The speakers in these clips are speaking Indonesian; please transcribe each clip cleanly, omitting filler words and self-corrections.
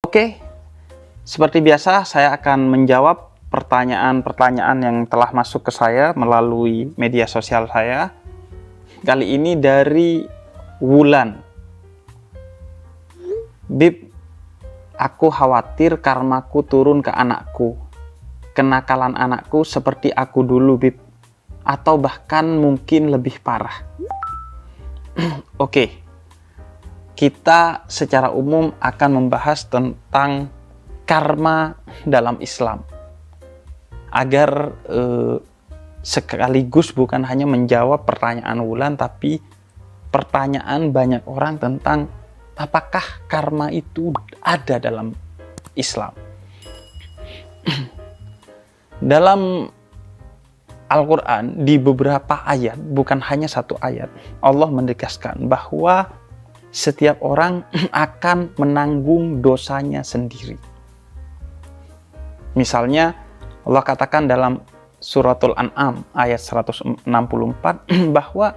Oke, seperti biasa saya akan menjawab pertanyaan-pertanyaan yang telah masuk ke saya melalui media sosial saya. Kali ini dari Wulan. Bib, aku khawatir karmaku turun ke anakku. Kenakalan anakku seperti aku dulu, Bib. Atau bahkan mungkin lebih parah. Oke. Kita secara umum akan membahas tentang karma dalam Islam. Agar sekaligus bukan hanya menjawab pertanyaan Wulan, tapi pertanyaan banyak orang tentang apakah karma itu ada dalam Islam. Dalam Al-Quran, di beberapa ayat, bukan hanya satu ayat, Allah menegaskan bahwa setiap orang akan menanggung dosanya sendiri. Misalnya, Allah katakan dalam Suratul An'am ayat 164 bahwa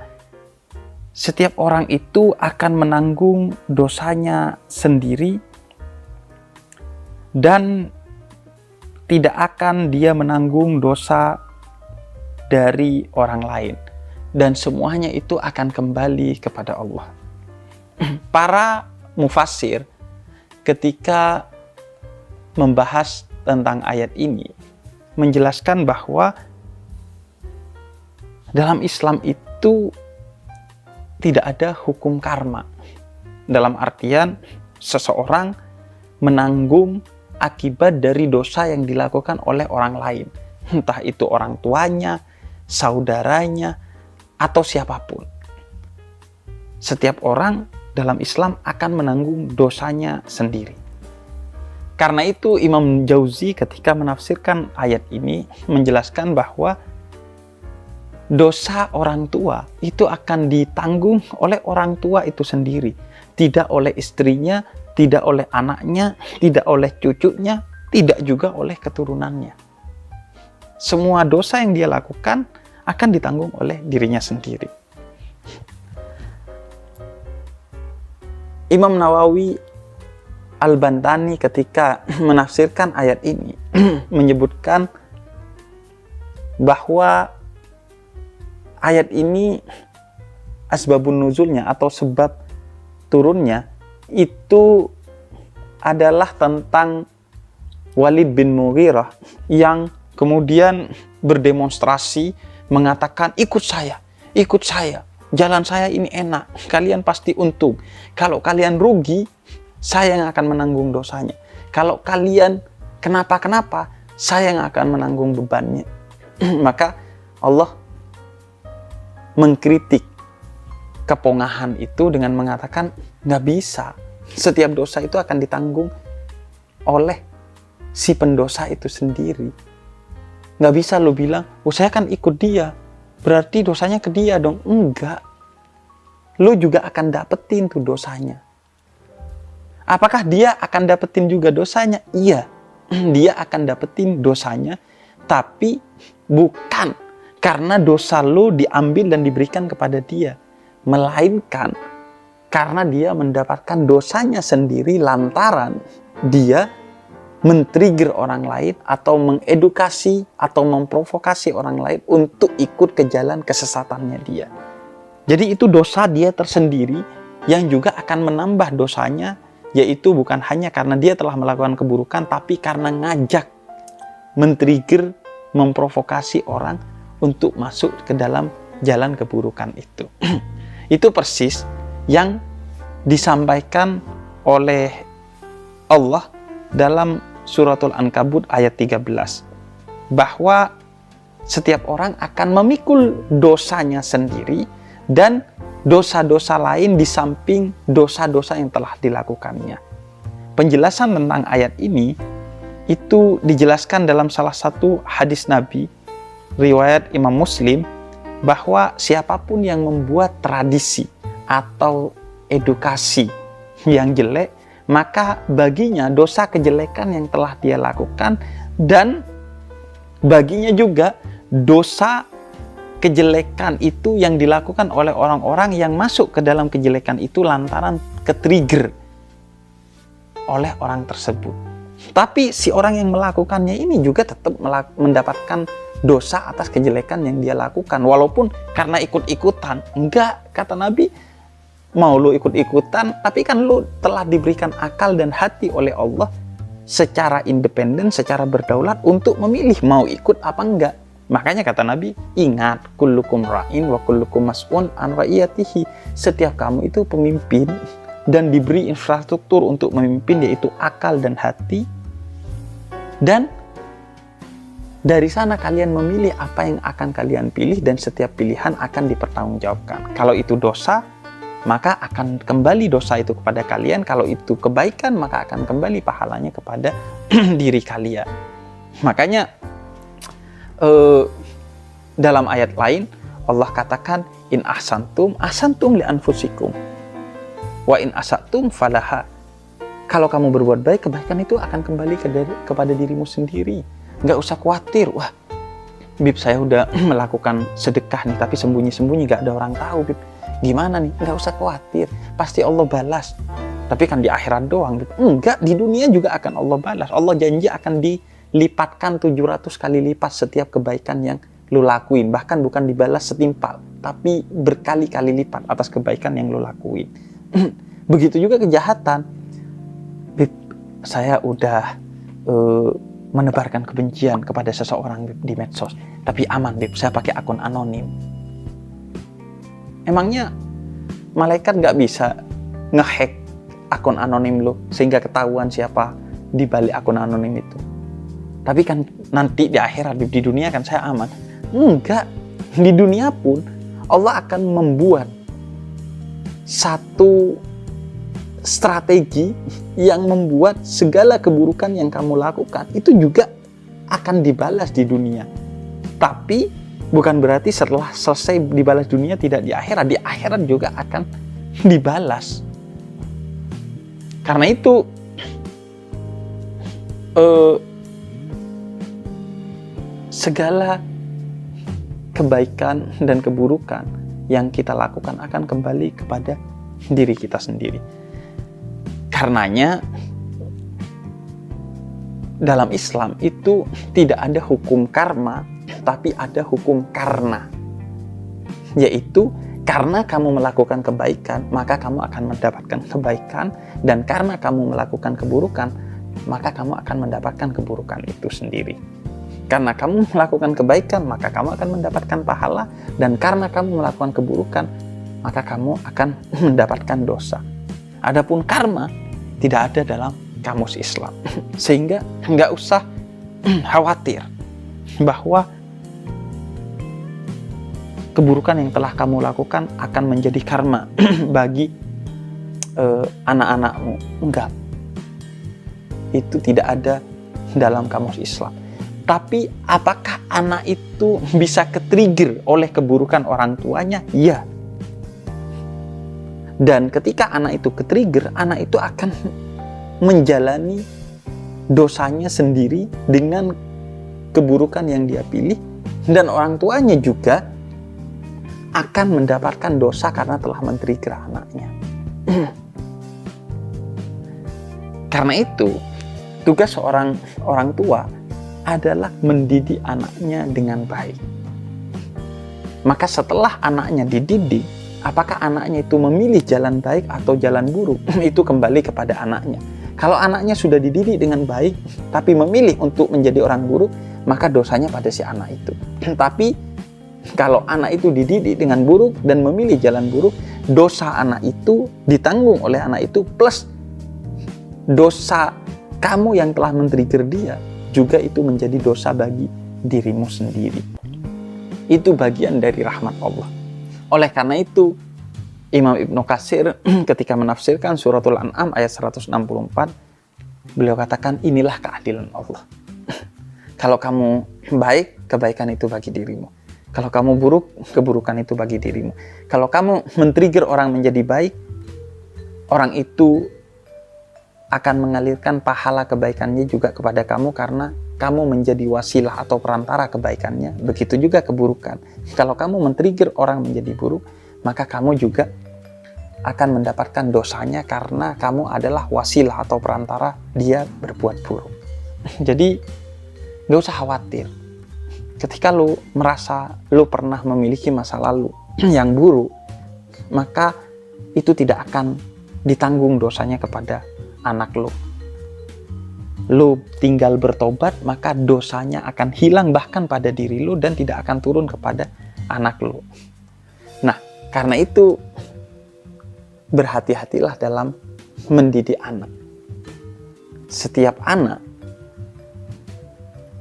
setiap orang itu akan menanggung dosanya sendiri dan tidak akan dia menanggung dosa dari orang lain, dan semuanya itu akan kembali kepada Allah. Para mufassir ketika membahas tentang ayat ini menjelaskan bahwa dalam Islam itu tidak ada hukum karma, dalam artian seseorang menanggung akibat dari dosa yang dilakukan oleh orang lain, entah itu orang tuanya, saudaranya, atau siapapun. Setiap orang dalam Islam akan menanggung dosanya sendiri. Karena itu Imam Jauzi ketika menafsirkan ayat ini menjelaskan bahwa dosa orang tua itu akan ditanggung oleh orang tua itu sendiri, tidak oleh istrinya, tidak oleh anaknya, tidak oleh cucunya, tidak juga oleh keturunannya. Semua dosa yang dia lakukan akan ditanggung oleh dirinya sendiri. Imam Nawawi Al-Bantani ketika menafsirkan ayat ini menyebutkan bahwa ayat ini asbabun nuzulnya atau sebab turunnya itu adalah tentang Walid bin Mughirah yang kemudian berdemonstrasi mengatakan, ikut saya, jalan saya ini enak, kalian pasti untung. Kalau kalian rugi, saya yang akan menanggung dosanya. Kalau kalian kenapa-kenapa, saya yang akan menanggung bebannya. Maka Allah mengkritik kepongahan itu dengan mengatakan, nggak bisa. Setiap dosa itu akan ditanggung oleh si pendosa itu sendiri. Nggak bisa lo bilang, oh saya kan ikut dia, berarti dosanya ke dia dong. Enggak. Lo juga akan dapetin tuh dosanya. Apakah dia akan dapetin juga dosanya? Iya, dia akan dapetin dosanya, tapi bukan karena dosa lo diambil dan diberikan kepada dia, melainkan karena dia mendapatkan dosanya sendiri lantaran dia men-trigger orang lain atau mengedukasi atau memprovokasi orang lain untuk ikut ke jalan kesesatannya dia. Jadi itu dosa dia tersendiri yang juga akan menambah dosanya, yaitu bukan hanya karena dia telah melakukan keburukan, tapi karena ngajak, men-trigger, memprovokasi orang untuk masuk ke dalam jalan keburukan itu. Itu persis yang disampaikan oleh Allah dalam Suratul Ankabut ayat 13, bahwa setiap orang akan memikul dosanya sendiri dan dosa-dosa lain di samping dosa-dosa yang telah dilakukannya. Penjelasan tentang ayat ini itu dijelaskan dalam salah satu hadis Nabi riwayat Imam Muslim, bahwa siapapun yang membuat tradisi atau edukasi yang jelek, maka baginya dosa kejelekan yang telah dia lakukan, dan baginya juga dosa kejelekan itu yang dilakukan oleh orang-orang yang masuk ke dalam kejelekan itu lantaran ke-trigger oleh orang tersebut. Tapi si orang yang melakukannya ini juga tetap mendapatkan dosa atas kejelekan yang dia lakukan. Walaupun karena ikut-ikutan. Enggak, kata Nabi, mau lu ikut-ikutan, tapi kan lu telah diberikan akal dan hati oleh Allah secara independen, secara berdaulat untuk memilih mau ikut apa enggak. Makanya kata Nabi, ingat, kullukum ra'in wa kullukum mas'un an ra'iyatihi. Setiap kamu itu pemimpin dan diberi infrastruktur untuk memimpin, yaitu akal dan hati. Dan dari sana kalian memilih apa yang akan kalian pilih, dan setiap pilihan akan dipertanggungjawabkan. Kalau itu dosa, maka akan kembali dosa itu kepada kalian. Kalau itu kebaikan, maka akan kembali pahalanya kepada diri kalian. Makanya dalam ayat lain Allah katakan, in ahsantum ahsantum li anfusikum wa in asatum falaha. Kalau kamu berbuat baik, kebaikan itu akan kembali kepada dirimu sendiri. Nggak usah khawatir, wah Bib saya udah melakukan sedekah nih tapi sembunyi-sembunyi gak ada orang tahu Bib, gimana nih? Nggak usah khawatir, pasti Allah balas. Tapi kan di akhirat doang Bib. Enggak, di dunia juga akan Allah balas. Allah janji akan dilipatkan 700 kali lipat setiap kebaikan yang lu lakuin. Bahkan bukan dibalas setimpal, tapi berkali-kali lipat atas kebaikan yang lu lakuin. Begitu juga kejahatan. Bib, saya udah menebarkan kebencian kepada seseorang Bib, di medsos, tapi aman Bib, saya pakai akun anonim. Emangnya malaikat nggak bisa ngehack akun anonim lo sehingga ketahuan siapa di balik akun anonim itu? Tapi kan nanti di akhirat Bib, di dunia kan saya aman. Enggak, di dunia pun Allah akan membuat satu strategi yang membuat segala keburukan yang kamu lakukan itu juga akan dibalas di dunia. Tapi bukan berarti setelah selesai dibalas dunia tidak di akhirat. Di akhirat juga akan dibalas. Karena itu segala kebaikan dan keburukan yang kita lakukan akan kembali kepada diri kita sendiri. Karenanya dalam Islam itu tidak ada hukum karma, tapi ada hukum karna. Yaitu karena kamu melakukan kebaikan, maka kamu akan mendapatkan kebaikan, dan karena kamu melakukan keburukan, maka kamu akan mendapatkan keburukan itu sendiri. Karena kamu melakukan kebaikan, maka kamu akan mendapatkan pahala, dan karena kamu melakukan keburukan, maka kamu akan mendapatkan dosa. Adapun karma tidak ada dalam kamus Islam. Sehingga nggak usah khawatir bahwa keburukan yang telah kamu lakukan akan menjadi karma bagi anak-anakmu. Enggak. Itu tidak ada dalam kamus Islam. Tapi apakah anak itu bisa ke-trigger oleh keburukan orang tuanya? Iya. Dan ketika anak itu ke-trigger, anak itu akan menjalani dosanya sendiri dengan keburukan yang dia pilih, dan orang tuanya juga akan mendapatkan dosa karena telah men-trigger anaknya. Karena itu, tugas seorang orang tua adalah mendidik anaknya dengan baik. Maka setelah anaknya dididik, apakah anaknya itu memilih jalan baik atau jalan buruk, itu kembali kepada anaknya. Kalau anaknya sudah dididik dengan baik, tapi memilih untuk menjadi orang buruk, maka dosanya pada si anak itu. Tapi kalau anak itu dididik dengan buruk dan memilih jalan buruk, dosa anak itu ditanggung oleh anak itu, plus dosa kamu yang telah men-trigger dia, juga itu menjadi dosa bagi dirimu sendiri. Itu bagian dari rahmat Allah. Oleh karena itu, Imam Ibnu Katsir ketika menafsirkan suratul An'am ayat 164, beliau katakan, inilah keadilan Allah. Kalau kamu baik, kebaikan itu bagi dirimu. Kalau kamu buruk, keburukan itu bagi dirimu. Kalau kamu men-trigger orang menjadi baik, orang itu akan mengalirkan pahala kebaikannya juga kepada kamu karena kamu menjadi wasilah atau perantara kebaikannya. Begitu juga keburukan. Kalau kamu men-trigger orang menjadi buruk, maka kamu juga akan mendapatkan dosanya karena kamu adalah wasilah atau perantara dia berbuat buruk. Jadi gak usah khawatir. Ketika lu merasa lu pernah memiliki masa lalu yang buruk, maka itu tidak akan ditanggung dosanya kepada anak lu. Lu tinggal bertobat, maka dosanya akan hilang bahkan pada diri lu dan tidak akan turun kepada anak lu. Nah, karena itu berhati-hatilah dalam mendidik anak. Setiap anak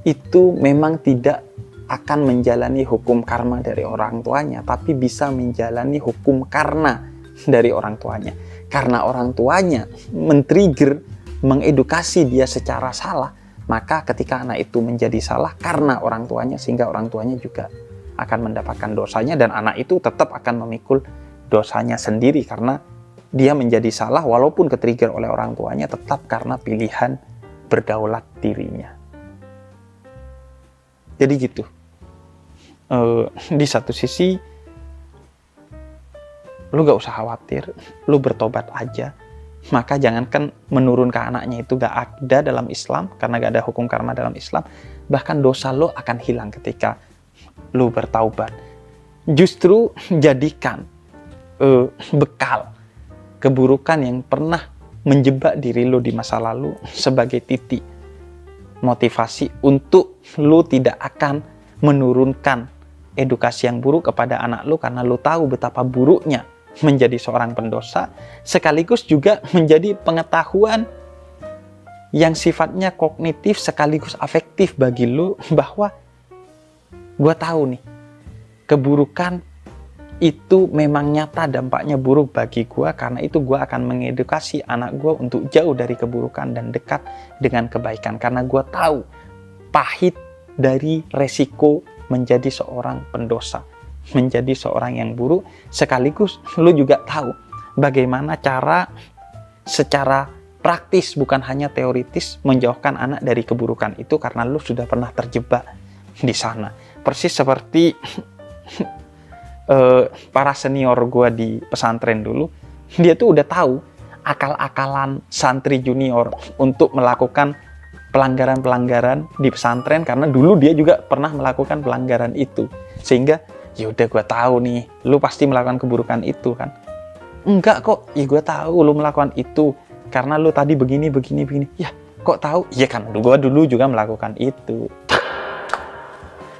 itu memang tidak akan menjalani hukum karma dari orang tuanya, tapi bisa menjalani hukum karena dari orang tuanya. Karena orang tuanya men-trigger, mengedukasi dia secara salah, maka ketika anak itu menjadi salah karena orang tuanya, sehingga orang tuanya juga akan mendapatkan dosanya, dan anak itu tetap akan memikul dosanya sendiri karena dia menjadi salah walaupun ke-trigger oleh orang tuanya, tetap karena pilihan berdaulat dirinya. Jadi gitu. Di satu sisi lu gak usah khawatir, lu bertobat aja. Maka jangankan menurun ke anaknya, itu gak ada dalam Islam, karena gak ada hukum karma dalam Islam. Bahkan dosa lu akan hilang ketika lu bertaubat. Justru jadikan bekal keburukan yang pernah menjebak diri lu di masa lalu sebagai titik motivasi untuk lu tidak akan menurunkan edukasi yang buruk kepada anak lu, karena lu tahu betapa buruknya menjadi seorang pendosa, sekaligus juga menjadi pengetahuan yang sifatnya kognitif sekaligus afektif bagi lu, bahwa gua tahu nih, keburukan itu memang nyata dampaknya buruk bagi gua, karena itu gua akan mengedukasi anak gua untuk jauh dari keburukan dan dekat dengan kebaikan, karena gua tahu pahit dari resiko menjadi seorang pendosa, menjadi seorang yang buruk. Sekaligus lu juga tahu bagaimana cara secara praktis, bukan hanya teoritis, menjauhkan anak dari keburukan itu, karena lu sudah pernah terjebak di sana. Persis seperti para senior gue di pesantren dulu, dia tuh udah tahu akal-akalan santri junior untuk melakukan pelanggaran-pelanggaran di pesantren, karena dulu dia juga pernah melakukan pelanggaran itu. Sehingga ya udah, gue tahu nih lu pasti melakukan keburukan itu kan. Enggak kok, ya gue tahu lu melakukan itu karena lu tadi begini. Ya kok tahu? Ya kan gue dulu juga melakukan itu.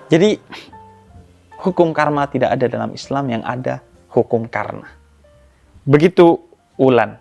Jadi hukum karma tidak ada dalam Islam, yang ada hukum karna. Begitu Ulan.